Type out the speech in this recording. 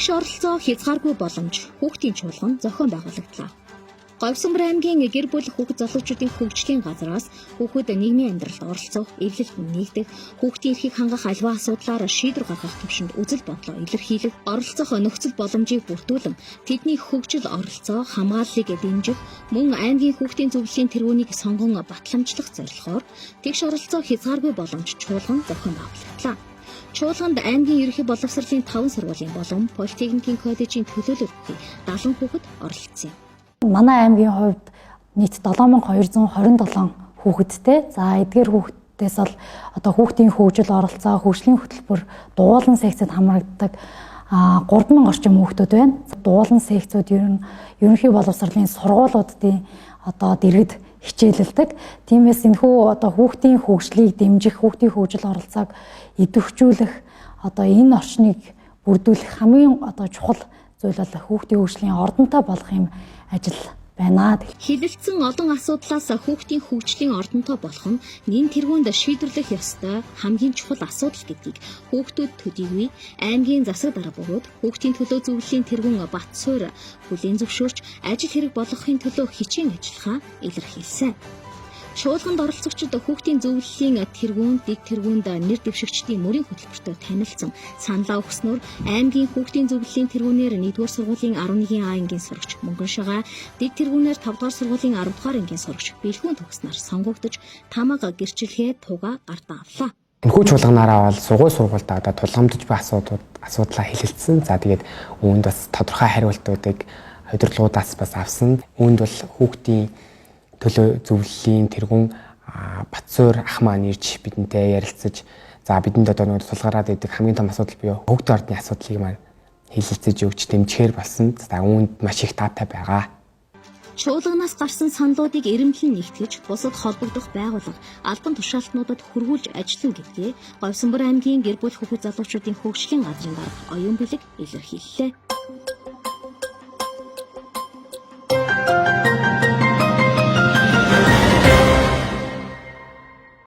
Тэгш оролцоо хязгааргүй боломж хүүхдийн чуулган зохион байгуулагдлаа. Говьсонбор аймгийн гэр бүл хүүхэд залуучуудын хөгжлийн газраас хүүхэд нийгмийн амьдралд оролцох, эвлэлд нэгдэх, хүүхдийн эрхийг хангах аливаа асуудлаар шийдвэр гаргах төвшөнд үзэл бодлоо илэрхийлэх, оролцох нөхцөл боломжийг бүрдүүлэн тэдний хөгжил оролцоо хамгааллыг дэмжих, мөн аймгийн хүүхдийн зөвлөлийн тэргүүнийг сонгон батламжлах зорилгоор тэгш оролцоо хязгааргүй боломж чуулган зохион байгуулагдлаа. Чуулганд аймгийн ерөнхий боловсролын 5 сургуулийн болон политехникийн коллежийн төлөөлөл бүхий 70 хүүхэд оролцсон юм. Манай аймгийн хувьд нийт 7227 хүүхэдтэй. За эдгээр хүүхдээс бол одоо хүүхдийн хөгжил оролцоо, хөгжлийн хөтөлбөр, дуулан секцэд хамрагддаг 3000 орчим хүүхдүүд байна. Дуулан секцүүд ерөнхий боловсролын сургуулиудын одоо дэргэд хичээлэлдэг. Тиймээс энэхүү одоо хүүхдийн хөгжлийг дэмжих, хүүхдийн хөгжил оролцоог идэвхжүүлэх одоо энэ орчныг бүрдүүлэх хамгийн одоо чухал зүйл бол хүүхдийн хөгжлийн ордонтой болох юм ажил байна. Хилэлцэн олон асуудлаас хүүхдийн хөгжлийн ордонтой болох нь нэн тэргуунд шийдвэрлэх ёстой хамгийн чухал асуудал гэдгийг хүүхдүүд төдийгүй аймгийн засаг дарга бөгөөд хүүхдийн төлөө зөвлөлийн тэргуун Батсуур бүлийн зөвшөөрч ажил хэрэг болгохын төлөө хичээн ажиллахаа илэрхийлсэн. Чуулганд оролцогчид хүүхдийн зөвлөлийн тэргүүн, дэг тэргүүнд нэр дэвшигчдийн мөрийн хөтөлбөртөө танилцсан саналаа өгснөөр аймгийн хүүхдийн зөвлөлийн тэргүүнээр 1-р сургуулийн 11 ангийн сурагч Мөнгөн Шагаа, дэг тэргүүнээр 5-р сургуулийн 10-р ангийн сурагч Бэлхүүн төгснөр сонгогдож тамаг гэрчлэгээ туга гартаа авлаа. Энэхүү чуулганаараа бол сургуультай одоо тулгамдж буй асуудлаа хэлэлцсэн. За тэгээд үүнд бас тодорхой хариултуудыг удирдлагуудаас бас авсан. Үүнд бол хүүхдийн төлөө зөвлөлийн тэргүүн Батсуур ах маань ирж бидэнтэй ярилцаж за бидэнд одоо нэг тулгараад идэг хамгийн том асуудал буюу хөгжлийн ордны асуудлыг маань хэлэлцэж өгч дэмжихээр болсон. За үүнд маш их таатай байгаа. Чуулганаас гарсан саналуудыг эрэмлэн нэгтгэж бусад холбогдох байгууллага албан тушаалтнуудад хөрвүүлж ажиллана гэдгээ Говьсонбор аймгийн гэр бүл хүүхэд залуучуудын хөгжлийн газрын дарга Оюун Бэлэг илэрхийллээ.